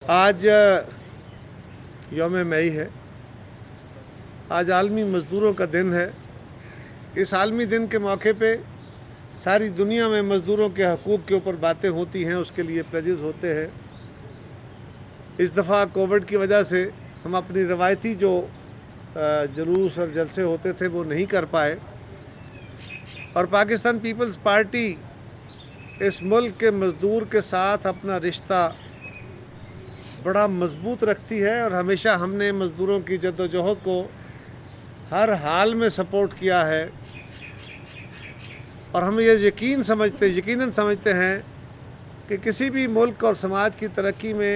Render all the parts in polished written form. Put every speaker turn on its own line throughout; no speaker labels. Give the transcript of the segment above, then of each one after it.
آج یوم مئی ہے۔ آج عالمی مزدوروں کا دن ہے۔ اس عالمی دن کے موقع پہ ساری دنیا میں مزدوروں کے حقوق کے اوپر باتیں ہوتی ہیں، اس کے لیے پلیجز ہوتے ہیں۔ اس دفعہ کووڈ کی وجہ سے ہم اپنی روایتی جو جلوس اور جلسے ہوتے تھے وہ نہیں کر پائے، اور پاکستان پیپلز پارٹی اس ملک کے مزدور کے ساتھ اپنا رشتہ بڑا مضبوط رکھتی ہے، اور ہمیشہ ہم نے مزدوروں کی جدوجہد کو ہر حال میں سپورٹ کیا ہے، اور ہم یہ یقیناً سمجھتے ہیں کہ کسی بھی ملک اور سماج کی ترقی میں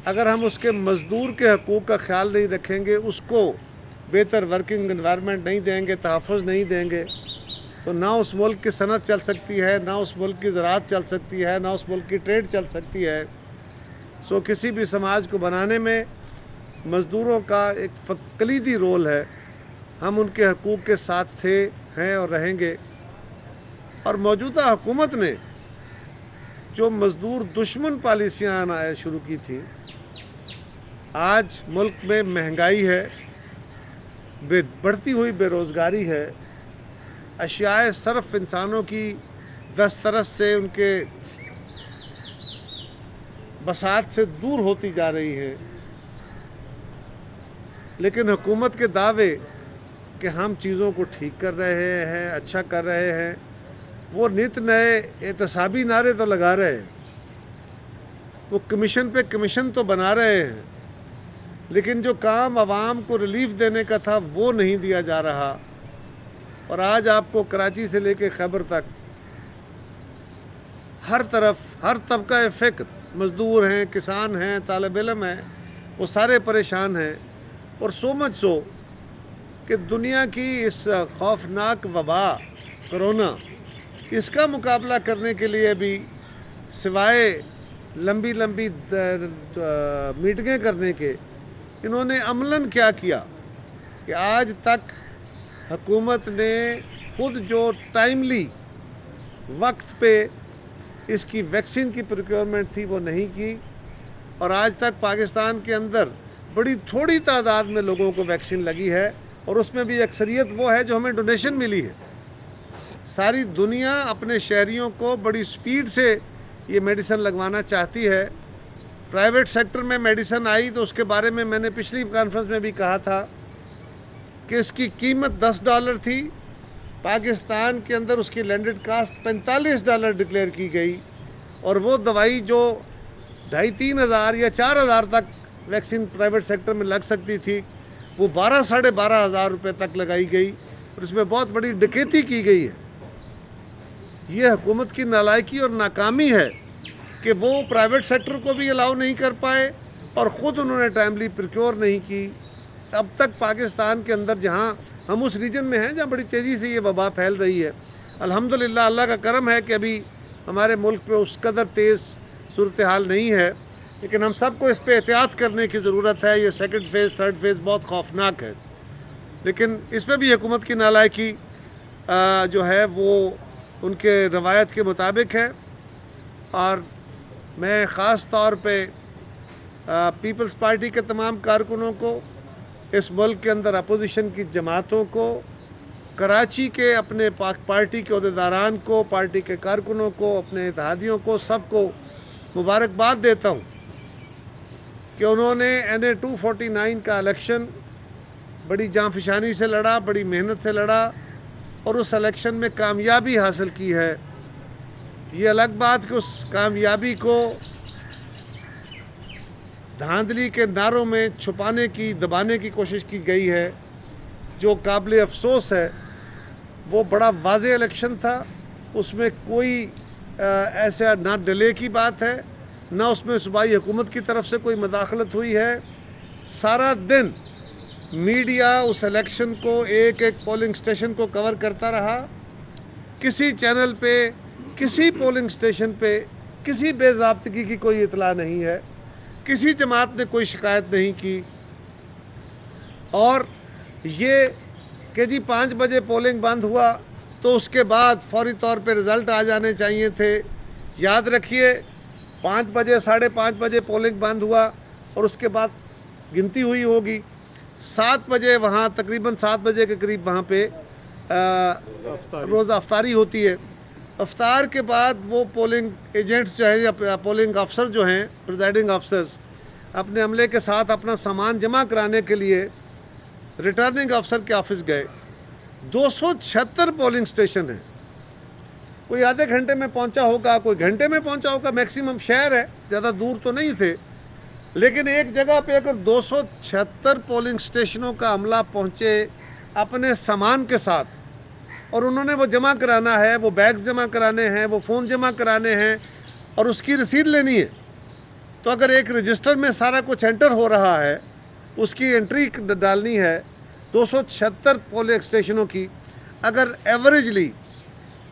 اگر ہم اس کے مزدور کے حقوق کا خیال نہیں رکھیں گے، اس کو بہتر ورکنگ انوائرمنٹ نہیں دیں گے، تحفظ نہیں دیں گے، تو نہ اس ملک کی صنعت چل سکتی ہے، نہ اس ملک کی زراعت چل سکتی ہے، نہ اس ملک کی ٹریڈ چل سکتی ہے۔ کسی بھی سماج کو بنانے میں مزدوروں کا ایک کلیدی رول ہے۔ ہم ان کے حقوق کے ساتھ تھے، ہیں اور رہیں گے۔ اور موجودہ حکومت نے جو مزدور دشمن پالیسیاں شروع کی تھیں، آج ملک میں مہنگائی ہے، بڑھتی ہوئی بے روزگاری ہے، اشیاء صرف انسانوں کی دسترس سے، ان کے بساط سے دور ہوتی جا رہی ہے، لیکن حکومت کے دعوے کہ ہم چیزوں کو ٹھیک کر رہے ہیں، اچھا کر رہے ہیں، وہ نت نئے احتسابی نعرے تو لگا رہے ہیں، وہ کمیشن پہ کمیشن تو بنا رہے ہیں، لیکن جو کام عوام کو ریلیف دینے کا تھا وہ نہیں دیا جا رہا۔ اور آج آپ کو کراچی سے لے کے خیبر تک ہر طرف ہر طبقہ فکر، مزدور ہیں، کسان ہیں، طالب علم ہیں، وہ سارے پریشان ہیں، اور سو مچ سو کہ دنیا کی اس خوفناک وبا کرونا، اس کا مقابلہ کرنے کے لیے بھی سوائے لمبی میٹنگیں کرنے کے انہوں نے عملاً کیا کیا کہ آج تک حکومت نے خود جو ٹائملی وقت پہ اس کی ویکسین کی پروکیورمنٹ تھی وہ نہیں کی، اور آج تک پاکستان کے اندر بڑی تھوڑی تعداد میں لوگوں کو ویکسین لگی ہے، اور اس میں بھی اکثریت وہ ہے جو ہمیں ڈونیشن ملی ہے۔ ساری دنیا اپنے شہریوں کو بڑی سپیڈ سے یہ میڈیسن لگوانا چاہتی ہے۔ پرائیویٹ سیکٹر میں میڈیسن آئی تو اس کے بارے میں نے پچھلی کانفرنس میں بھی کہا تھا کہ اس کی قیمت $10 تھی، پاکستان کے اندر اس کی لینڈڈ کاسٹ $45 ڈکلیئر کی گئی، اور وہ دوائی جو 2500-3000 ہزار یا 4000 تک ویکسین پرائیویٹ سیکٹر میں لگ سکتی تھی، وہ 12,500 روپے تک لگائی گئی، اور اس میں بہت بڑی ڈکیتی کی گئی ہے۔ یہ حکومت کی نالائکی اور ناکامی ہے کہ وہ پرائیویٹ سیکٹر کو بھی الاؤ نہیں کر پائے، اور خود انہوں نے ٹائملی پروکیور نہیں کی۔ اب تک پاکستان کے اندر، جہاں ہم اس ریجن میں ہیں جہاں بڑی تیزی سے یہ وبا پھیل رہی ہے، الحمدللہ اللہ کا کرم ہے کہ ابھی ہمارے ملک میں اس قدر تیز صورتحال نہیں ہے، لیکن ہم سب کو اس پہ احتیاط کرنے کی ضرورت ہے۔ یہ سیکنڈ فیز، تھرڈ فیز بہت خوفناک ہے، لیکن اس پہ بھی حکومت کی نالائکی جو ہے وہ ان کے روایت کے مطابق ہے، اور میں خاص طور پہ پیپلز پارٹی کے تمام کارکنوں کو، اس ملک کے اندر اپوزیشن کی جماعتوں کو، کراچی کے اپنے پارٹی کے عہدیداران کو، پارٹی کے کارکنوں کو، اپنے اتحادیوں کو، سب کو مبارکباد دیتا ہوں کہ انہوں نے NA 249 کا الیکشن بڑی جانفشانی سے لڑا، بڑی محنت سے لڑا، اور اس الیکشن میں کامیابی حاصل کی ہے۔ یہ الگ بات کہ اس کامیابی کو دھاندلی کے نعروں میں چھپانے کی، دبانے کی کوشش کی گئی ہے، جو قابل افسوس ہے۔ وہ بڑا واضح الیکشن تھا، اس میں کوئی ایسا نہ ڈیلے کی بات ہے، نہ اس میں صوبائی حکومت کی طرف سے کوئی مداخلت ہوئی ہے۔ سارا دن میڈیا اس الیکشن کو ایک پولنگ سٹیشن کو کور کرتا رہا۔ کسی چینل پہ، کسی پولنگ سٹیشن پہ کسی بے ضابطگی کی کوئی اطلاع نہیں ہے، کسی جماعت نے کوئی شکایت نہیں کی، اور یہ کہ جی 5 بجے پولنگ بند ہوا تو اس کے بعد فوری طور پہ رزلٹ آ جانے چاہیے تھے۔ یاد رکھیے 5 बजे 5:30 बजे पोलिंग बंद हुआ और उसके बाद गिनती हुई होगी। 7 बजे वहाँ तकरीबन 7 बजे के करीब वहाँ पे रोज़ा अफ्तारी होती है। अफ्तार के बाद वो पोलिंग एजेंट्स जो हैं या पोलिंग अफसर जो हैं, प्रिजाइडिंग अफसर्स, अपने अमले के साथ अपना सामान जमा कराने के लिए रिटर्निंग अफसर के ऑफिस गए। 276 पोलिंग स्टेशन हैं। कोई आधे घंटे में पहुंचा होगा, कोई घंटे में पहुंचा होगा, मैक्सिमम शहर है, ज़्यादा दूर तो नहीं थे। लेकिन एक जगह पे अगर 276 पोलिंग स्टेशनों का अमला पहुंचे अपने सामान के साथ और उन्होंने वो जमा कराना है, वो बैग जमा कराने हैं, वो फ़ोन जमा कराने हैं और उसकी रसीद लेनी है, तो अगर एक रजिस्टर में सारा कुछ एंटर हो रहा है, उसकी एंट्री डालनी है 276 पोलिंग स्टेशनों की, अगर एवरेजली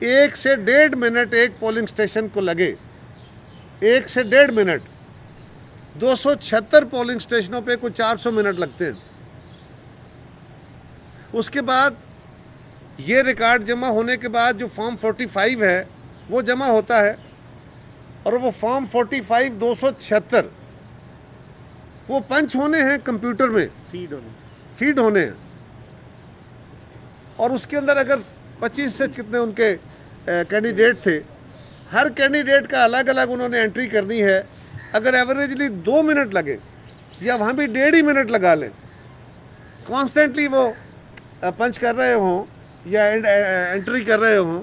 1 से 1.5 मिनट एक पोलिंग स्टेशन को लगे, 1 से 1.5 मिनट, 276 पोलिंग स्टेशनों पे कुछ 400 मिनट लगते हैं। उसके बाद ये रिकॉर्ड जमा होने के बाद जो फॉर्म 45 है वो जमा होता है और वो फॉर्म 45 276 वो पंच होने हैं कंप्यूटर में, फीड होने हैं। और उसके अंदर अगर 25 से कितने उनके कैंडिडेट थे, हर कैंडिडेट का अलग अलग उन्होंने एंट्री करनी है। अगर एवरेजली 2 मिनट लगे या वहाँ भी 1.5 मिनट लगा लें, कॉन्स्टेंटली वो पंच कर रहे हों या एंट्री कर रहे हों,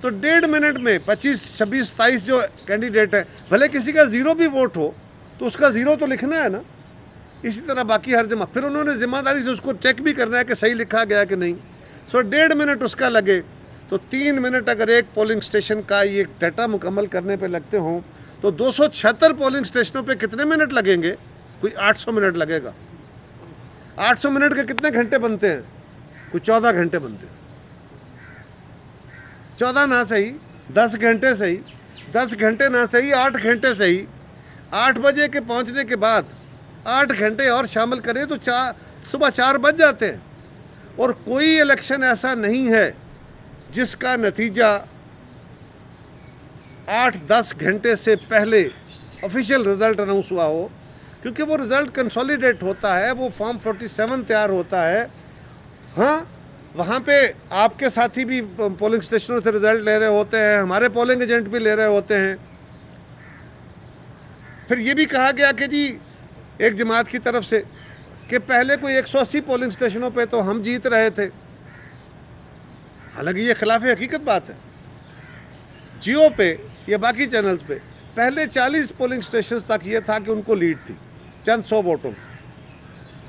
तो 1.5 मिनट में 25, 26, 27 जो कैंडिडेट है, भले किसी का 0 भी वोट हो तो उसका 0 तो लिखना है ना। इसी तरह बाकी हर जमा, फिर उन्होंने जिम्मेदारी से उसको चेक भी करना है कि सही लिखा गया कि नहीं। सो 1.5 मिनट उसका लगे तो 3 मिनट अगर एक पोलिंग स्टेशन का ये डाटा मुकम्मल करने पे लगते हों तो 276 पोलिंग स्टेशनों पे कितने मिनट लगेंगे? कोई 800 मिनट लगेगा। 800 मिनट के कितने घंटे बनते हैं? कोई 14 घंटे बनते हैं। 14 ना सही, 10 घंटे सही, 10 घंटे ना सही, 8 घंटे सही। 8 बजे के पहुंचने के बाद 8 घंटे और शामिल करें तो सुबह 4 बज जाते हैं। और कोई इलेक्शन ऐसा नहीं है जिसका नतीजा 8-10 घंटे से पहले ऑफिशियल रिजल्ट अनाउंस हुआ हो, क्योंकि वो रिजल्ट कंसोलिडेट होता है, वो फॉर्म 47 तैयार होता है। हाँ, वहाँ पे आपके साथी भी पोलिंग स्टेशनों से रिजल्ट ले रहे होते हैं, हमारे पोलिंग एजेंट भी ले रहे होते हैं। फिर ये भी कहा गया कि जी एक जमात की तरफ से कि पहले कोई 180 पोलिंग स्टेशनों पे तो हम जीत रहे थे। हालांकि ये खिलाफ हकीकत बात है। जियो पे या बाकी चैनल्स पे पहले 40 पोलिंग स्टेशन तक ये था कि उनको लीड थी चंद 100 वोटों,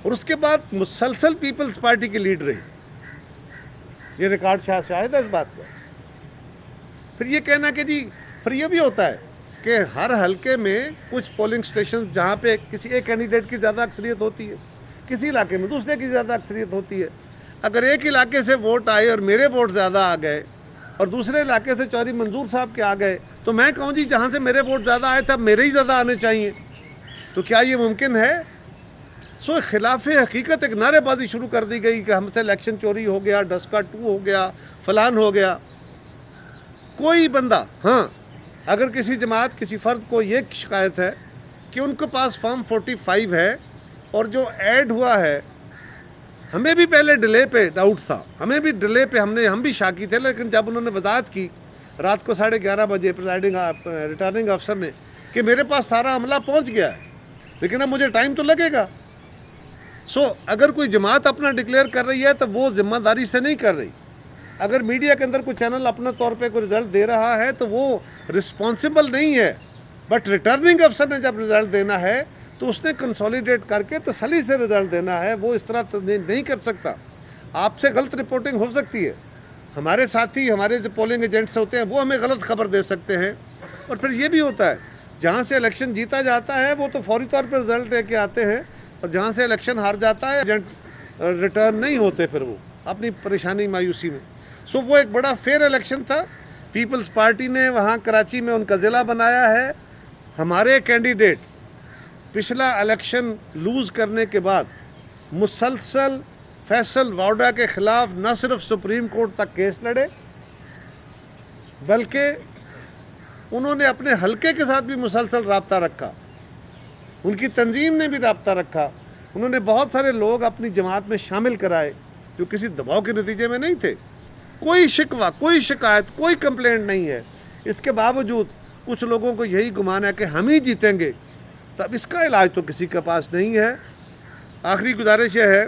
और उसके बाद मुसलसल पीपल्स पार्टी की लीड रही। ये रिकॉर्ड शायद है इस बात का। फिर ये कहना कि जी, फिर ये भी होता है कि हर हलके में कुछ पोलिंग स्टेशन जहाँ पे किसी एक कैंडिडेट की ज़्यादा अक्सरियत होती है, किसी इलाके में दूसरे की ज़्यादा अक्सरियत होती है। अगर एक इलाके से वोट आए और मेरे वोट ज़्यादा आ गए और दूसरे इलाके से चौधरी मंजूर साहब के आ गए, तो मैं कहूँ जी जहाँ से मेरे वोट ज़्यादा आए थे अब मेरे ही ज़्यादा आने चाहिए, तो क्या ये मुमकिन है? सो खिलाफ हकीकत एक नारेबाजी शुरू कर दी गई कि हमसे इलेक्शन चोरी हो गया, डस्का 2 हो गया, फलान हो गया। कोई बंदा, हाँ, अगर किसी जमात किसी फर्द को ये शिकायत है कि उनके पास फॉर्म 45 है और जो ऐड हुआ है, हमें भी पहले डिले पे डाउट था, हमें भी डिले पे हम भी शाकी थे, लेकिन जब उन्होंने वजाहत की रात को 11:30 बजे रिटर्निंग अफसर ने कि मेरे पास सारा अमला पहुंच गया है लेकिन अब मुझे टाइम तो लगेगा। सो अगर कोई जमात अपना डिक्लेयर कर रही है तो वो जिम्मेदारी से नहीं कर रही। अगर मीडिया के अंदर कोई चैनल अपने तौर पे कोई रिजल्ट दे रहा है तो वो रिस्पॉन्सिबल नहीं है, बट रिटर्निंग अफसर ने जब रिजल्ट देना है तो उसने कंसोलिडेट करके तसल्ली से रिजल्ट देना है। वो इस तरह नहीं कर सकता। आपसे गलत रिपोर्टिंग हो सकती है, हमारे साथी हमारे जो पोलिंग एजेंट्स होते हैं वो हमें गलत खबर दे सकते हैं। और फिर ये भी होता है जहाँ से इलेक्शन जीता जाता है वो तो फौरी तौर पर रिजल्ट लेके आते हैं, और जहाँ से इलेक्शन हार जाता है एजेंट रिटर्न नहीं होते फिर वो अपनी परेशानी मायूसी में। सो वो एक बड़ा फेयर इलेक्शन था। पीपल्स पार्टी ने वहाँ कराची में उनका ज़िला बनाया है। हमारे कैंडिडेट पिछला इलेक्शन लूज करने के बाद मुसलसल फैसल वाउडा के खिलाफ न सिर्फ सुप्रीम कोर्ट तक केस लड़े, बल्कि انہوں نے اپنے حلقے کے ساتھ بھی مسلسل رابطہ رکھا، ان کی تنظیم نے بھی رابطہ رکھا، انہوں نے بہت سارے لوگ اپنی جماعت میں شامل کرائے جو کسی دباؤ کے نتیجے میں نہیں تھے۔ کوئی شکوہ، کوئی شکایت، کوئی کمپلینٹ نہیں ہے۔ اس کے باوجود کچھ لوگوں کو یہی گمان ہے کہ ہم ہی جیتیں گے، تو اب اس کا علاج تو کسی کے پاس نہیں ہے۔ آخری گزارش یہ ہے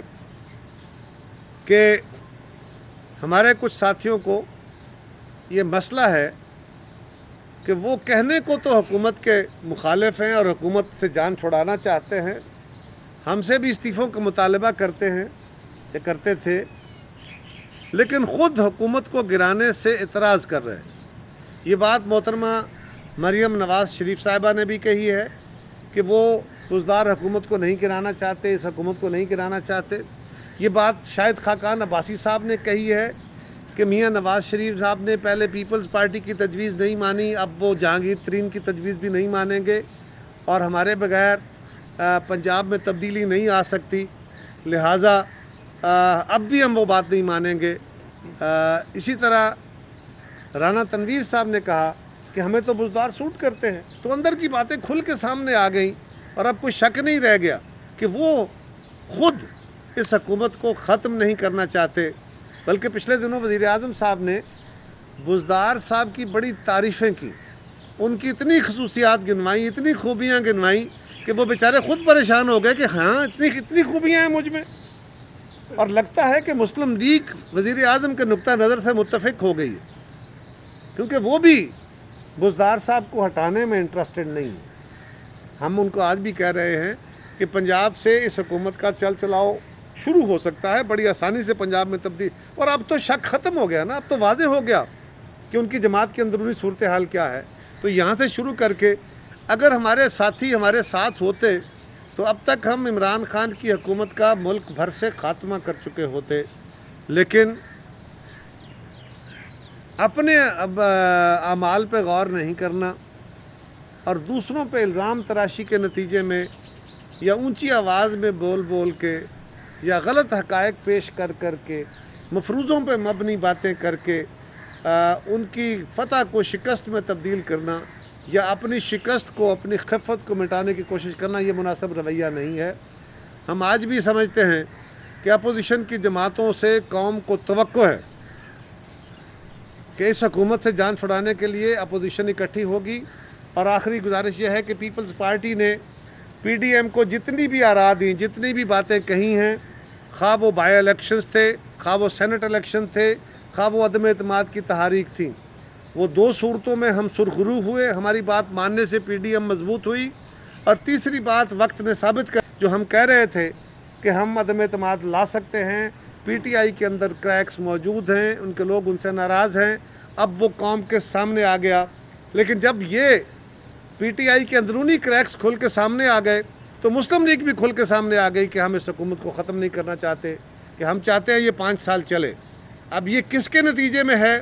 کہ ہمارے کچھ ساتھیوں کو یہ مسئلہ ہے کہ وہ کہنے کو تو حکومت کے مخالف ہیں اور حکومت سے جان چھڑانا چاہتے ہیں، ہم سے بھی استعفوں کا مطالبہ کرتے ہیں یا کرتے تھے، لیکن خود حکومت کو گرانے سے اعتراض کر رہے ہیں۔ یہ بات محترمہ مریم نواز شریف صاحبہ نے بھی کہی ہے کہ وہ بزدار حکومت کو نہیں گرانا چاہتے، اس حکومت کو نہیں گرانا چاہتے۔ یہ بات شاہد خاقان عباسی صاحب نے کہی ہے کہ میاں نواز شریف صاحب نے پہلے پیپلز پارٹی کی تجویز نہیں مانی، اب وہ جہانگیر ترین کی تجویز بھی نہیں مانیں گے، اور ہمارے بغیر پنجاب میں تبدیلی نہیں آ سکتی، لہٰذا اب بھی ہم وہ بات نہیں مانیں گے۔ اسی طرح رانا تنویر صاحب نے کہا کہ ہمیں تو بزدار سوٹ کرتے ہیں، تو اندر کی باتیں کھل کے سامنے آ گئیں، اور اب کوئی شک نہیں رہ گیا کہ وہ خود اس حکومت کو ختم نہیں کرنا چاہتے، بلکہ پچھلے دنوں وزیر اعظم صاحب نے بزدار صاحب کی بڑی تعریفیں کی، ان کی اتنی خصوصیات گنوائیں، اتنی خوبیاں گنوائیں کہ وہ بیچارے خود پریشان ہو گئے کہ ہاں اتنی خوبیاں ہیں مجھ میں، اور لگتا ہے کہ مسلم لیگ وزیر اعظم کے نقطہ نظر سے متفق ہو گئی ہے، کیونکہ وہ بھی بزدار صاحب کو ہٹانے میں انٹرسٹڈ نہیں ہے۔ ہم ان کو آج بھی کہہ رہے ہیں کہ پنجاب سے اس حکومت کا چل چلاؤ شروع ہو سکتا ہے بڑی آسانی سے پنجاب میں تبدیل، اور اب تو شک ختم ہو گیا نا، اب تو واضح ہو گیا کہ ان کی جماعت کی اندرونی صورتحال کیا ہے۔ تو یہاں سے شروع کر کے اگر ہمارے ساتھی ہمارے ساتھ ہوتے تو اب تک ہم عمران خان کی حکومت کا ملک بھر سے خاتمہ کر چکے ہوتے، لیکن اپنے اعمال پہ غور نہیں کرنا اور دوسروں پہ الزام تراشی کے نتیجے میں یا اونچی آواز میں بول بول کے یا غلط حقائق پیش کر کر کے مفروضوں پہ مبنی باتیں کر کے ان کی فتح کو شکست میں تبدیل کرنا یا اپنی شکست کو، اپنی خفت کو مٹانے کی کوشش کرنا، یہ مناسب رویہ نہیں ہے۔ ہم آج بھی سمجھتے ہیں کہ اپوزیشن کی جماعتوں سے قوم کو توقع ہے کہ اس حکومت سے جان چھڑانے کے لیے اپوزیشن اکٹھی ہوگی، اور آخری گزارش یہ ہے کہ پیپلز پارٹی نے پی ڈی ایم کو جتنی بھی آراء دیں، جتنی بھی باتیں کہی ہیں، خواہ وہ بائی الیکشنز تھے، خواہ وہ سینٹ الیکشن تھے، خواہ وہ عدم اعتماد کی تحاریک تھیں، وہ دو صورتوں میں ہم سرخرو ہوئے، ہماری بات ماننے سے پی ڈی ایم مضبوط ہوئی، اور تیسری بات وقت نے ثابت کر جو ہم کہہ رہے تھے کہ ہم عدم اعتماد لا سکتے ہیں، پی ٹی آئی کے اندر کریکس موجود ہیں، ان کے لوگ ان سے ناراض ہیں، اب وہ قوم کے سامنے آ گیا۔ لیکن جب یہ پی ٹی آئی کے اندرونی کریکس کھل کے سامنے آ گئے تو مسلم لیگ بھی کھل کے سامنے آ گئی کہ ہم اس حکومت کو ختم نہیں کرنا چاہتے، کہ ہم چاہتے ہیں یہ 5 سال چلے۔ اب یہ کس کے نتیجے میں ہے،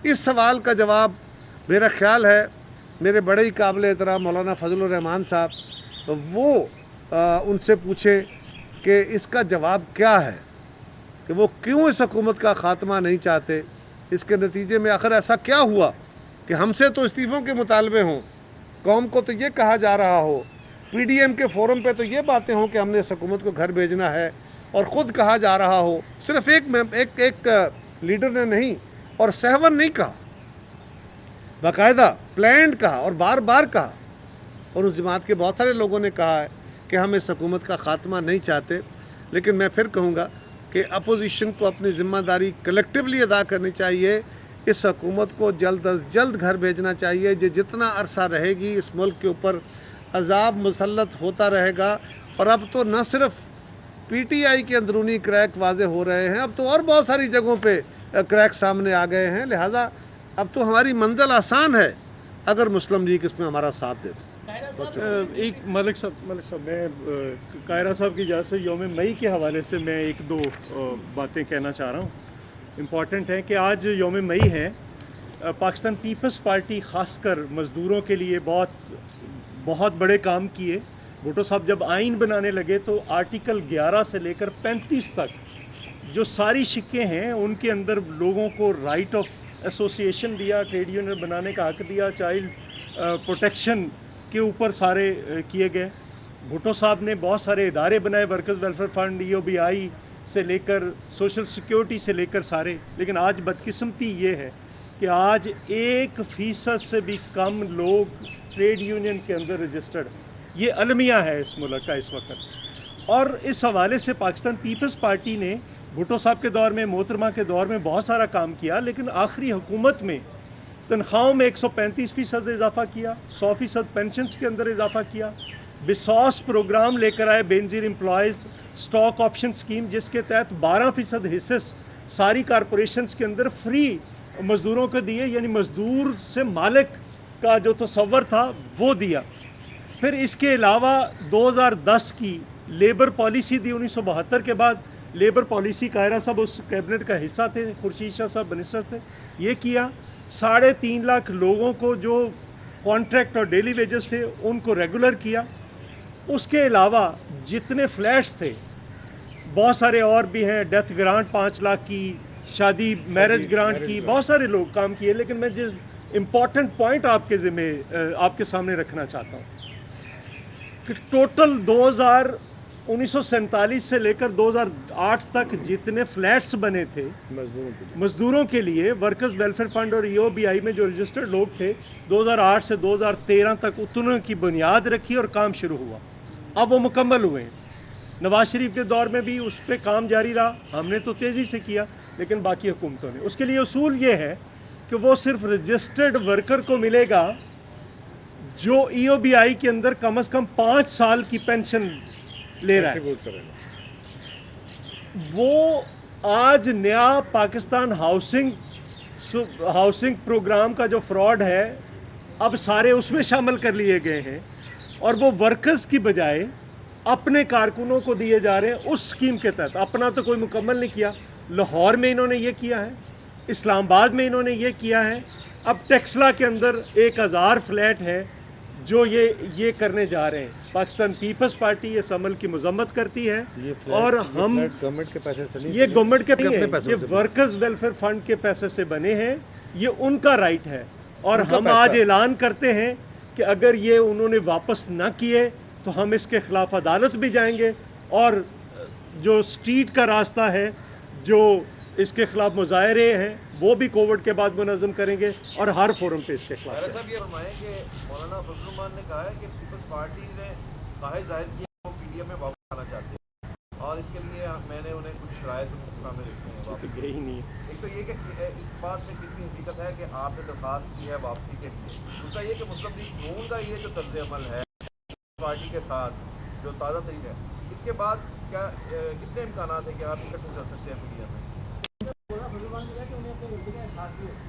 اس سوال کا جواب میرا خیال ہے میرے بڑے ہی قابل احترام مولانا فضل الرحمان صاحب وہ ان سے پوچھے کہ اس کا جواب کیا ہے، کہ وہ کیوں اس حکومت کا خاتمہ نہیں چاہتے، اس کے نتیجے میں آخر ایسا کیا ہوا کہ ہم سے تو استعفوں کے مطالبے ہوں، قوم کو تو یہ کہا جا رہا ہو، پی ڈی ایم کے فورم پہ تو یہ باتیں ہوں کہ ہم نے اس حکومت کو گھر بھیجنا ہے، اور خود کہا جا رہا ہو، صرف ایک لیڈر نے نہیں اور سہون نہیں کہا، باقاعدہ پلانڈ کہا اور بار بار کہا، اور اس جماعت کے بہت سارے لوگوں نے کہا ہے کہ ہم اس حکومت کا خاتمہ نہیں چاہتے۔ لیکن میں پھر کہوں گا کہ اپوزیشن کو اپنی ذمہ داری کلیکٹیولی ادا کرنی چاہیے، اس حکومت کو جلد از جلد گھر بھیجنا چاہیے، جتنا عرصہ رہے گی اس ملک کے اوپر عذاب مسلط ہوتا رہے گا، اور اب تو نہ صرف پی ٹی آئی کے اندرونی کریک واضح ہو رہے ہیں، اب تو اور بہت ساری جگہوں پہ کریک سامنے آ گئے ہیں، لہٰذا اب تو ہماری منزل آسان ہے اگر مسلم لیگ اس میں ہمارا ساتھ دے۔
ایک ملک صاحب میں قاہرہ صاحب کی اجازت سے یوم مئی کے حوالے سے میں 1-2 باتیں کہنا چاہ رہا ہوں، امپورٹنٹ ہے کہ آج یوم مئی ہے۔ پاکستان پیپلز پارٹی خاص کر مزدوروں کے لیے بہت بڑے کام کیے۔ بھٹو صاحب جب آئین بنانے لگے تو آرٹیکل 11 سے لے کر 35 تک جو ساری شکیں ہیں ان کے اندر لوگوں کو رائٹ آف एसोसिएशन दिया, ट्रेड यूनियन बनाने का हक दिया, चाइल्ड प्रोटेक्शन के ऊपर सारे किए गए। भुट्टो साहब ने बहुत सारे इदारे बनाए, वर्कर्स वेलफेयर फंड, EOBI से लेकर सोशल सिक्योरिटी से लेकर सारे। लेकिन आज बदकिस्मती ये है कि आज 1% से भी कम लोग ट्रेड यूनियन के अंदर रजिस्टर्ड, ये अलमिया है इस मुल्क का इस वक्त। और इस हवाले से पाकिस्तान पीपल्स पार्टी ने भुट्टो साहब के दौर में, मोहतरमा के दौर में बहुत सारा काम किया, लेकिन आखिरी हुकूमत में तनख्वाहों में 135% इजाफा किया, 100% पेंशन्स के अंदर इजाफा किया, बिसॉस प्रोग्राम लेकर आए, Benazir employees stock option scheme, जिसके तहत 12% हिस्से सारी कारपोरेशंस के अंदर फ्री मजदूरों को दिए, यानी मजदूर से मालिक का जो तसव्वुर था वो दिया। फिर इसके अलावा 2010 की लेबर पॉलिसी दी, 1972 के बाद लेबर पॉलिसी, कायरा साहब उस कैबिनेट का हिस्सा थे, खुर्शीद शाह साहब मिनिस्टर थे, ये किया। 3.5 लाख लोगों को जो कॉन्ट्रैक्ट और डेली वेजेस थे उनको रेगुलर किया। उसके अलावा जितने फ्लैट्स थे, बहुत सारे और भी हैं, डेथ ग्रांट 5 लाख की, शादी मैरिज ग्रांट की, बहुत सारे लोग काम किए। लेकिन मैं जिस इम्पॉर्टेंट पॉइंट आपके सामने रखना चाहता हूँ कि टोटल 1947 से लेकर 2008 तक जितने फ्लैट्स बने थे मजदूरों के लिए, वर्कर्स वेलफेयर फंड और EOBI में जो रजिस्टर्ड लोग थे, 2008 से 2013 तक उतनों की बुनियाद रखी और काम शुरू हुआ। अब वो मुकम्मल हुए हैं। नवाज शरीफ के दौर में भी उस पर काम जारी रहा, हमने तो तेज़ी से किया, लेकिन बाकी हुकूमतों ने। उसके लिए उसूल ये है कि वो सिर्फ रजिस्टर्ड वर्कर को मिलेगा जो EOBI के अंदर कम से कम 5 साल की पेंशन ले रहा है। वो आज नया पाकिस्तान हाउसिंग प्रोग्राम का जो फ्रॉड है, अब सारे उसमें शामिल कर लिए गए हैं, और वो वर्कर्स की बजाय अपने कारकुनों को दिए जा रहे हैं उस स्कीम के तहत। अपना तो कोई मुकम्मल नहीं किया। लाहौर में इन्होंने ये किया है, इस्लामाबाद में इन्होंने ये किया है, अब टेक्सला के अंदर 1000 फ्लैट है जो ये करने जा रहे हैं। पाकिस्तान पीपल्स पार्टी इस अमल की मजम्मत करती है, और हम
गवर्नमेंट के पैसे से नहीं,
ये गवर्नमेंट के नहीं है, ये वर्कर्स वेलफेयर फंड के पैसे से बने हैं, ये उनका राइट है। और हम आज ऐलान करते हैं कि अगर ये उन्होंने वापस न किए तो हम इसके खिलाफ अदालत भी जाएंगे, और जो स्ट्रीट का रास्ता है, जो इसके खिलाफ मुजाहरे हैं, वो भी कोविड के बाद मुनज़्ज़म करेंगे, और हर फोरम पे इसके खिलाफ।
साहब ये फरमाएं कि मौलाना फजलुर रहमान ने कहा है कि पीपल्स पार्टी ने ख्वाहिश जाहिर की है वो PDM में वापस आना चाहते हैं, और इसके लिए मैंने उन्हें कुछ शराइत सामने रखी हैं।
तो यही नहीं है।
एक तो ये कि इस बात में कितनी हकीकत है कि आपने दरख्वास्त की है वापसी के लिए। दूसरा ये कि मुस्लिम लीग नून का ये जो तर्ज अमल है पार्टी के साथ जो ताज़ा तरीन है, इसके बाद क्या कितने इम्कान है कि आप इकट्ठे चल सकते हैं PDM में?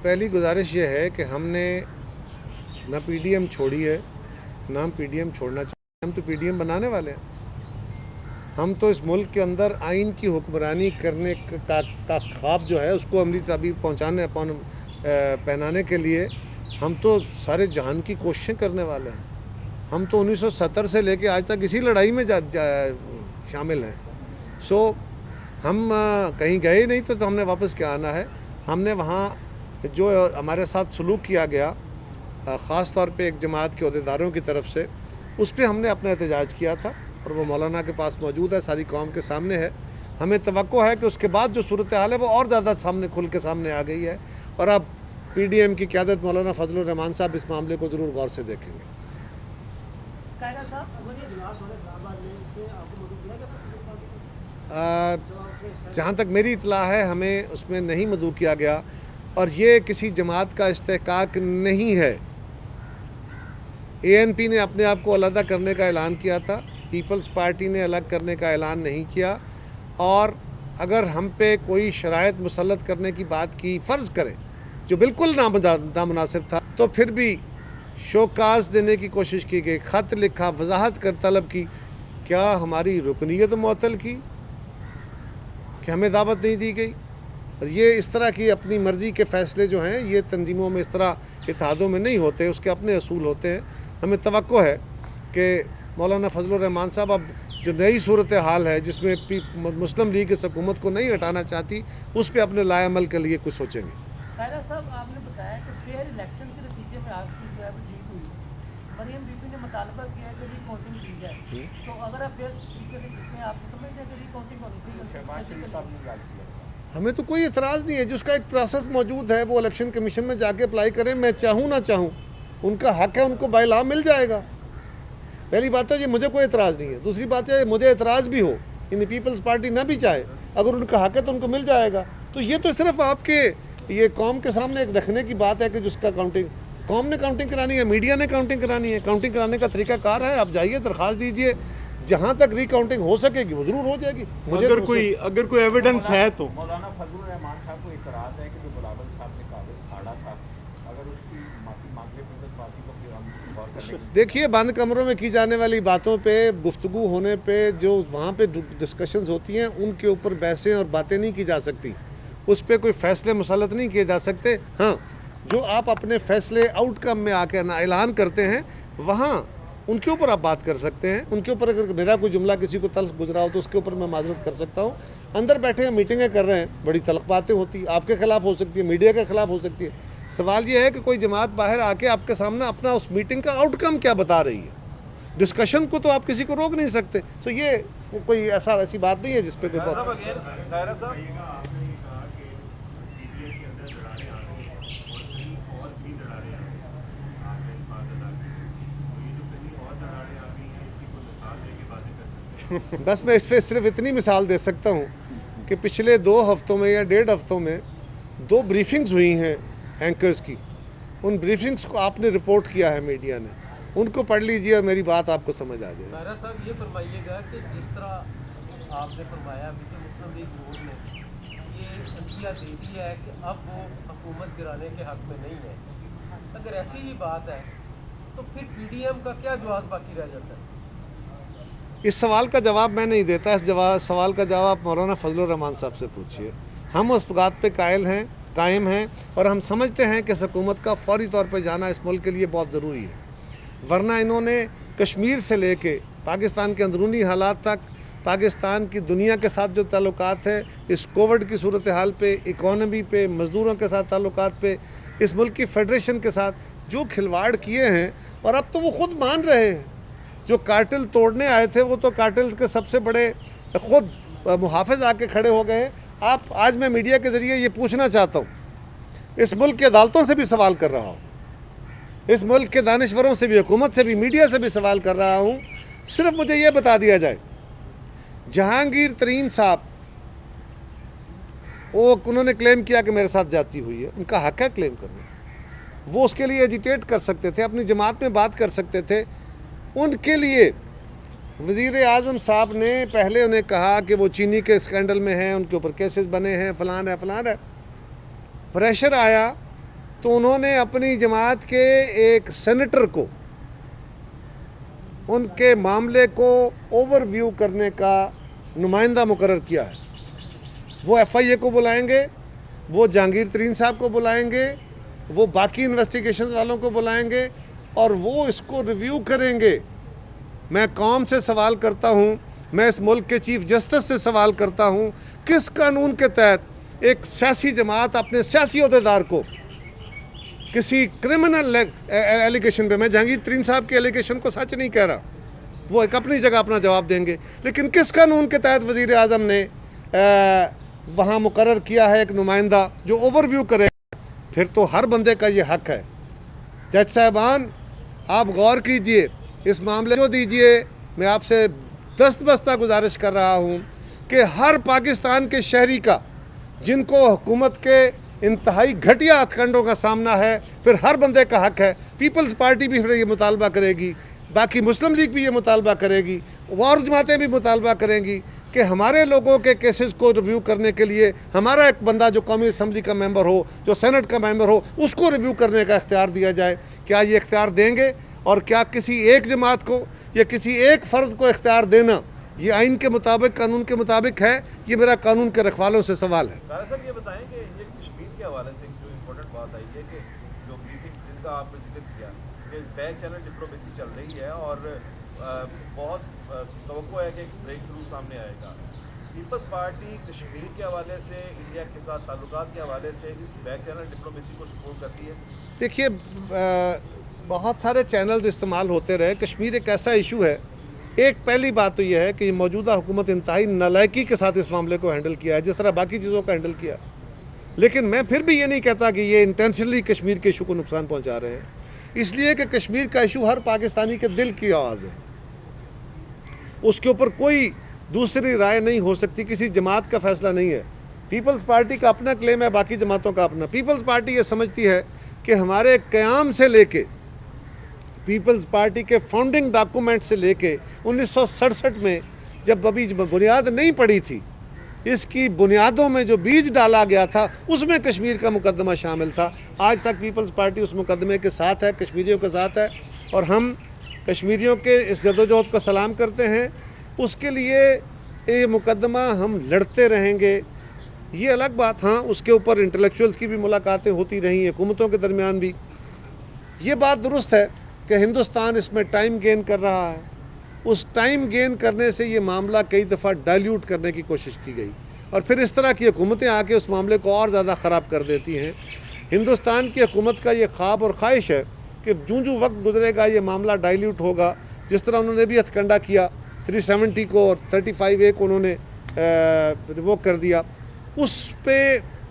पहली गुजारिश ये है कि हमने ना PDM छोड़ी है, ना हम PDM छोड़ना चाहते हैं। हम तो PDM बनाने वाले हैं। हम तो इस मुल्क के अंदर आइन की हुक्मरानी करने का ख्वाब जो है उसको अमली ताबीर पहनाने के लिए हम तो सारे जहान की कोशिशें करने वाले हैं। हम तो 1970 से लेके आज तक इसी लड़ाई में शामिल हैं। सो हम कहीं गए नहीं तो हमने वापस क्या आना है। हमने वहाँ जो हमारे साथ सलूक किया गया, ख़ास तौर पे एक जमात के अहदेदारों की तरफ से, उस पर हमने अपना एहतजाज किया था, और वो मौलाना के पास मौजूद है, सारी कौम के सामने है। हमें तवक्को है कि उसके बाद जो सूरत हाल है वो और ज़्यादा खुल के सामने आ गई है, और अब PDM की क़यादत मौलाना फजलुर रहमान साहब इस मामले को ज़रूर गौर से देखेंगे। जहाँ तक मेरी इतला है हमें उसमें नहीं मदऊ किया गया, और ये किसी जमात का इस्तेहकाक नहीं है। ANP ने अपने आप को अलग करने का ऐलान किया था, पीपल्स पार्टी ने अलग करने का ऐलान नहीं किया। और अगर हम पे कोई शराइत मुसल्लत करने की बात की फ़र्ज़ करें जो बिल्कुल नामुनासिब था, तो फिर भी शोकास देने की कोशिश की गई, ख़त लिखा, वजाहत कर तलब की। क्या हमारी रुकनीयत मुअत्तल की कि हमें दावत नहीं दी गई? और ये इस तरह की अपनी मर्ज़ी के फ़ैसले जो हैं ये तंजीमों में इस तरह इत्तेहादों में नहीं होते, उसके अपने असूल होते हैं। हमें तवक्को है कि मौलाना फजलुर रहमान साहब अब जो नई सूरत हाल है जिसमें मुस्लिम लीग इस हुकूमत को नहीं हटाना चाहती, उस पर अपने लाए अमल के लिए कुछ सोचेंगे।
खैरा साहब, आपने बताया कि फेयर इलेक्शन के नतीजे में आपकी जो है वो जीत हुई। मरियम बीबी ने मुतालबा किया कि रिकाउंटिंग की जाए, तो अगर आप फेयर तरीके से जीते हैं, आप समझते हैं कि रिकाउंटिंग होनी चाहिए?
हमें तो कोई एतराज़ नहीं है, जिसका एक प्रोसेस मौजूद है वो इलेक्शन कमीशन में जाके अप्लाई करें। मैं चाहूँ ना चाहूँ, उनका हक है, उनको बाय लॉ मिल जाएगा। पहली बात है, ये मुझे कोई एतराज़ नहीं है। दूसरी बात है, मुझे एतराज़ भी हो, इन पीपल्स पार्टी ना भी चाहे, अगर उनका हक है तो उनको मिल जाएगा। तो ये तो सिर्फ आपके ये कौम के सामने एक रखने की बात है कि जिसका काउंटिंग कौम ने काउंटिंग करानी है, मीडिया ने काउंटिंग करानी है। काउंटिंग कराने का तरीका कार है, आप जाइए दरख्वास्त दीजिए, जहाँ तक रिकाउंटिंग हो सकेगी वो ज़रूर हो जाएगी। मुझे
अगर कोई एविडेंस है तो
मौलाना फजलुर रहमान साहब को इतराज़ है कि जो बिलावल साहब ने कागज फाड़ा था, अगर उसकी माफी मांग ले पीपल्स पार्टी को, फिर हम गौर कर लेंगे।
देखिए, बंद कमरों में की जाने वाली बातों पे, गुफ्तगू होने पे, जो वहाँ पे डिस्कशंस होती हैं, उनके ऊपर बहसें और बातें नहीं की जा सकती, उस पर कोई फैसले मुसल्लत नहीं किए जा सकते। हाँ, जो आप अपने फैसले आउटकम में आके ना ऐलान करते हैं, वहाँ उनके ऊपर आप बात कर सकते हैं। उनके ऊपर अगर मेरा कोई जुमला किसी को तल्ख गुजरा हो तो उसके ऊपर मैं माजरत कर सकता हूँ। अंदर बैठे हैं, मीटिंगें कर रहे हैं, बड़ी तल्ख बातें होती हैं, आपके खिलाफ हो सकती है, मीडिया के खिलाफ हो सकती है। सवाल ये है कि कोई जमात बाहर आके आपके सामने अपना उस मीटिंग का आउटकम क्या बता रही है। डिस्कशन को तो आप किसी को रोक नहीं सकते। तो ये कोई ऐसी बात नहीं है जिस पे कोई
खैरा साहब,
बस मैं इस पर सिर्फ इतनी मिसाल दे सकता हूँ कि पिछले 2 हफ्तों में या 1.5 हफ्तों में 2 ब्रीफिंग्स हुई हैं एंकर्स की। उन ब्रीफिंग्स को आपने रिपोर्ट किया है मीडिया ने, उनको पढ़ लीजिए और मेरी बात आपको समझ आ जाएगी।
खैरा साहब, ये फरमाइएगा कि जिस तरह आपने फरमाया अभी कि मुस्लिम लीग नून ने ये अंतिया दे दी है कि अब वो हुकूमत गिराने के हक़ में नहीं है, अगर ऐसी ही बात है तो फिर PDM का क्या जवाब बाकी रह जाता है?
इस सवाल का जवाब मैं नहीं देता। इस सवाल का जवाब मौलाना फजलुर रहमान साहब से पूछिए। हम उस बात पे कायम हैं और हम समझते हैं कि इस हुकूमत का फौरी तौर पे जाना इस मुल्क के लिए बहुत ज़रूरी है। वरना इन्होंने कश्मीर से लेके पाकिस्तान के अंदरूनी हालात तक, पाकिस्तान की दुनिया के साथ जो ताल्लुकात है, इस कोविड की सूरत हाल पे, इकॉनमी पे, मज़दूरों के साथ ताल्लुकात पे, इस मुल्क की फेडरेशन के साथ जो खिलवाड़ किए हैं, और अब तो वो ख़ुद मान रहे हैं। जो कार्टेल तोड़ने आए थे वो तो कार्टेल के सबसे बड़े खुद मुहाफ़िज़ आके खड़े हो गए। आप आज मैं मीडिया के ज़रिए ये पूछना चाहता हूँ, इस मुल्क की अदालतों से भी सवाल कर रहा हूँ, इस मुल्क के दानिश्वरों से भी, हुकूमत से भी, मीडिया से भी सवाल कर रहा हूँ, सिर्फ मुझे ये बता दिया जाए, जहांगीर तरीन साहब, उन्होंने क्लेम किया कि मेरे साथ जाती हुई है, उनका हक है क्लेम करना, वो उसके लिए एजिटेट कर सकते थे, अपनी जमात में बात कर सकते थे। उनके लिए वज़ीर आज़म साहब ने पहले उन्हें कहा कि वो चीनी के स्कैंडल में हैं, उनके ऊपर केसेस बने हैं, फलान है। प्रेशर आया तो उन्होंने अपनी जमात के एक सेनेटर को उनके मामले को ओवरव्यू करने का नुमाइंदा मुकर्रर किया है। वो FIA को बुलाएंगे, वो जहांगीर तरीन साहब को बुलाएंगे, वो बाकी इन्वेस्टिगेशन वालों को बुलाएंगे और वो इसको रिव्यू करेंगे। मैं कौम से सवाल करता हूँ, मैं इस मुल्क के चीफ जस्टिस से सवाल करता हूँ, किस कानून के तहत एक सियासी जमात अपने सियासी अहदेदार को किसी क्रिमिनल एलिगेशन पे, मैं जहांगीर तरीन साहब के एलिगेशन को सच नहीं कह रहा, वो एक अपनी जगह अपना जवाब देंगे, लेकिन किस कानून के तहत वज़ीर आज़म ने वहाँ मुकर्रर किया है एक नुमाइंदा जो ओवरव्यू करे, फिर तो हर बंदे का ये हक है। जज साहबान, आप गौर कीजिए, इस मामले को दीजिए। मैं आपसे दस्तबस्ता गुजारिश कर रहा हूँ कि हर पाकिस्तान के शहरी का, जिनको हुकूमत के इंतहाई घटिया हथकंडों का सामना है, फिर हर बंदे का हक है। पीपल्स पार्टी भी फिर ये मुतालबा करेगी, बाकी मुस्लिम लीग भी ये मुतालबा करेगी, और जमातें भी मुतालबा करेंगी कि हमारे लोगों के केसेस को रिव्यू करने के लिए हमारा एक बंदा जो कौमी असम्बली का मेंबर हो, जो सेनेट का मेंबर हो, उसको रिव्यू करने का इख्तियार दिया जाए। क्या ये इख्तियार देंगे? और क्या किसी एक जमात को या किसी एक फ़र्द को इख्तियार देना ये आइन के मुताबिक, कानून के मुताबिक है? ये मेरा कानून के रखवालों से सवाल है।
साहब, ये बताएं कि ये कश्मीर के हवाले से जो इम्पोर्टेंट बात आई है कि जो ब्रीफिंग्स जिनका आपने जिक्र किया कि बैक चैनल डिप्लोमेसी चल रही है और بہت توقع ہے کہ ایک بریک تھرو سامنے آئے گا. پیپلز پارٹی کشمیر کے حوالے سے انڈیا کے ساتھ تعلقات کے حوالے سے اس بیک چینل ڈپلومیسی کو سپورٹ کرتی ہے.
دیکھیے بہت سارے چینلز استعمال ہوتے رہے. کشمیر ایک ایسا ایشو ہے. ایک پہلی بات تو یہ ہے کہ موجودہ حکومت انتہائی نالائکی کے ساتھ اس معاملے کو ہینڈل کیا ہے جس طرح باقی چیزوں کا ہینڈل کیا. لیکن میں پھر بھی یہ نہیں کہتا کہ یہ انٹینشنلی کشمیر کے ایشو کو نقصان پہنچا رہے ہیں. اس لیے کہ کشمیر کا ایشو ہر پاکستانی کے دل کی آواز ہے. اس کے اوپر کوئی دوسری رائے نہیں ہو سکتی. کسی جماعت کا فیصلہ نہیں ہے. پیپلز پارٹی کا اپنا کلیم ہے, باقی جماعتوں کا اپنا. پیپلز پارٹی یہ سمجھتی ہے کہ ہمارے قیام سے لے کے, پیپلز پارٹی کے فاؤنڈنگ ڈاکومنٹ سے لے کے 1967 میں جب ابھی بنیاد نہیں پڑی تھی, اس کی بنیادوں میں جو بیج ڈالا گیا تھا اس میں کشمیر کا مقدمہ شامل تھا. آج تک پیپلز پارٹی اس مقدمے کے ساتھ ہے, کشمیریوں کے ساتھ ہے, اور ہم کشمیریوں کے اس جدوجہد کو سلام کرتے ہیں. اس کے لیے یہ مقدمہ ہم لڑتے رہیں گے, یہ الگ بات. ہاں, اس کے اوپر انٹلیکچوئلز کی بھی ملاقاتیں ہوتی رہیں, حکومتوں کے درمیان بھی. یہ بات درست ہے کہ ہندوستان اس میں ٹائم گین کر رہا ہے. اس ٹائم گین کرنے سے یہ معاملہ کئی دفعہ ڈائلیوٹ کرنے کی کوشش کی گئی, اور پھر اس طرح کی حکومتیں آ کے اس معاملے کو اور زیادہ خراب کر دیتی ہیں. ہندوستان کی حکومت کا یہ خواب اور خواہش ہے کہ جوں وقت گزرے گا یہ معاملہ ڈائلیوٹ ہوگا. جس طرح انہوں نے بھی ہتھ کنڈا کیا 370 کو اور 35A کو انہوں نے ریووک کر دیا, اس پہ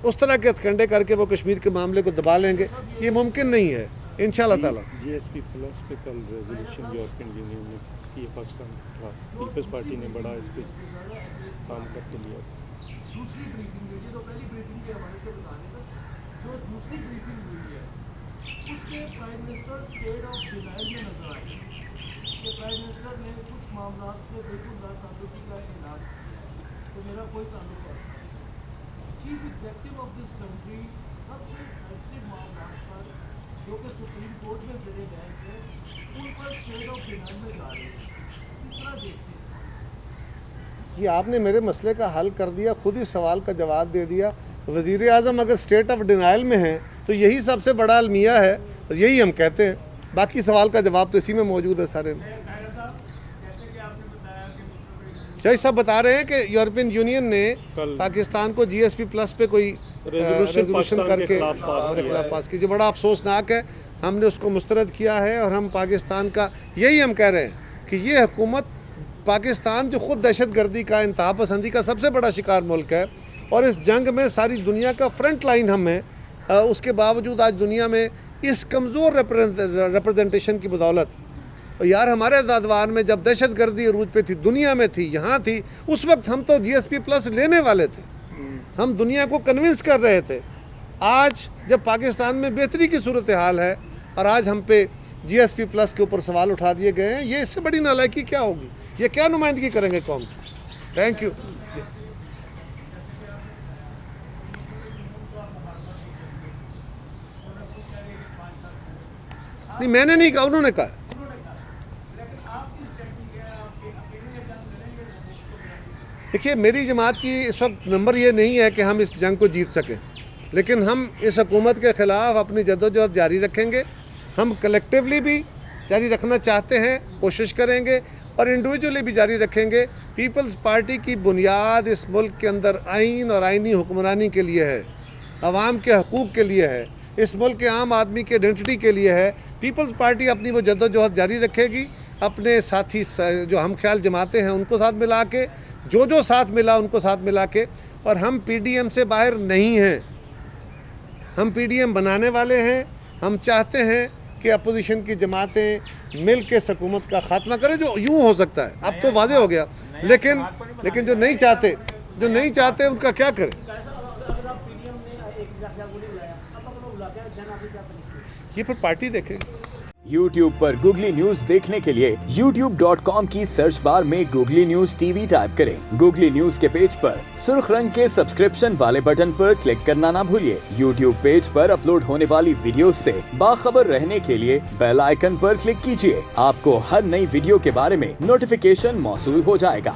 اس طرح کے ہتھ کنڈے کر کے وہ کشمیر کے معاملے کو دبا لیں گے. یہ ممکن نہیں ہے انشاءاللہ تعالیٰ.
GSP پلس پہ کل ریزولوشن یورپین یونین نے اس کی پاکستان پیپلز پارٹی نے بڑا اس پہ کام کر کے لیا.
دوسری بریفنگ ہوئی ہے, تو پہلی بریفنگ کے حوالے سے بتا دیں جو دوسری بریفنگ ہوئی ہے اس میں prime minister state of denial میں نظر آئے کہ پرائم منسٹر نے کچھ معاملات سے بالکل لا تعلقی کا اعلان کیا کہ میرا کوئی تعلق ہے. Chief executive of this country سب سے سینسٹیو معاملات پر جو کہ سپریم کورٹ میں زیر بحث ہے ان پر اسٹیٹ آف ڈینائل میں جا رہے ہیں. کس طرح دیکھتے ہیں؟
یہ آپ نے میرے مسئلے کا حل کر دیا, خود ہی سوال کا جواب دے دیا. وزیر اعظم اگر اسٹیٹ آف ڈینائل میں ہیں تو یہی سب سے بڑا المیہ ہے, اور یہی ہم کہتے ہیں. باقی سوال کا جواب تو اسی میں موجود ہے سارے میں. جی صاحب بتا رہے ہیں کہ یورپین یونین نے پاکستان کو GSP پلس پہ کوئی ریزولوشن کر کے ہمارے خلاف پاس کی, جو بڑا افسوسناک ہے. ہم نے اس کو مسترد کیا ہے, اور ہم پاکستان کا یہی ہم کہہ رہے ہیں کہ یہ حکومت پاکستان جو خود دہشت گردی کا, انتہا پسندی کا سب سے بڑا شکار ملک ہے, اور اس جنگ میں ساری دنیا کا فرنٹ لائن ہم ہیں. اس کے باوجود آج دنیا میں اس کمزور ریپرزنٹیشن کی بدولت, اور یار ہمارے ادوار میں جب دہشت گردی عروج پہ تھی, دنیا میں تھی, یہاں تھی, اس وقت ہم تو GSP پلس لینے والے تھے. ہم دنیا کو کنونس کر رہے تھے. آج جب پاکستان میں بہتری کی صورتحال ہے اور آج ہم پہ GSP پلس کے اوپر سوال اٹھا دیے گئے ہیں, یہ اس سے بڑی نالائکی کیا ہوگی؟ یہ کیا نمائندگی کریں گے قوم کی؟ Thank you. نہیں, میں نے نہیں کہا, انہوں نے کہا. دیکھیے میری جماعت کی اس وقت نمبر یہ نہیں ہے کہ ہم اس جنگ کو جیت سکیں, لیکن ہم اس حکومت کے خلاف اپنی جدوجہد جاری رکھیں گے. ہم کلیکٹیولی بھی جاری رکھنا چاہتے ہیں, کوشش کریں گے, اور انڈیویجولی بھی جاری رکھیں گے. پیپلز پارٹی کی بنیاد اس ملک کے اندر آئین اور آئینی حکمرانی کے لیے ہے, عوام کے حقوق کے لیے ہے, اس ملک کے عام آدمی کے آئیڈینٹی کے لیے ہے. پیپلز پارٹی اپنی وہ جدوجہد جاری رکھے گی, اپنے ساتھی جو ہم خیال جماعتیں ہیں ان کو ساتھ ملا کے, جو ساتھ ملا ان کو ساتھ ملا کے. اور ہم PDM سے باہر نہیں ہیں, ہم PDM بنانے والے ہیں. ہم چاہتے ہیں کہ اپوزیشن کی جماعتیں مل کے اس حکومت کا خاتمہ کریں, جو یوں ہو سکتا ہے, اب تو واضح ہو گیا. لیکن جو نہیں چاہتے ان کا کیا کریں؟ یہ پھر پارٹی دیکھے.
YouTube پر گوگلی نیوز دیکھنے کے لیے youtube.com کی سرچ بار میں گوگلی نیوز TV ٹائپ کریں. گوگلی نیوز کے پیج پر سرخ رنگ کے سبسکرپشن والے بٹن پر کلک کرنا نہ بھولیے. YouTube پیج پر اپلوڈ ہونے والی ویڈیوز سے باخبر رہنے کے لیے بیل آئیکن پر کلک کیجیے. آپ کو ہر نئی ویڈیو کے بارے میں نوٹیفیکیشن موصول ہو جائے گا.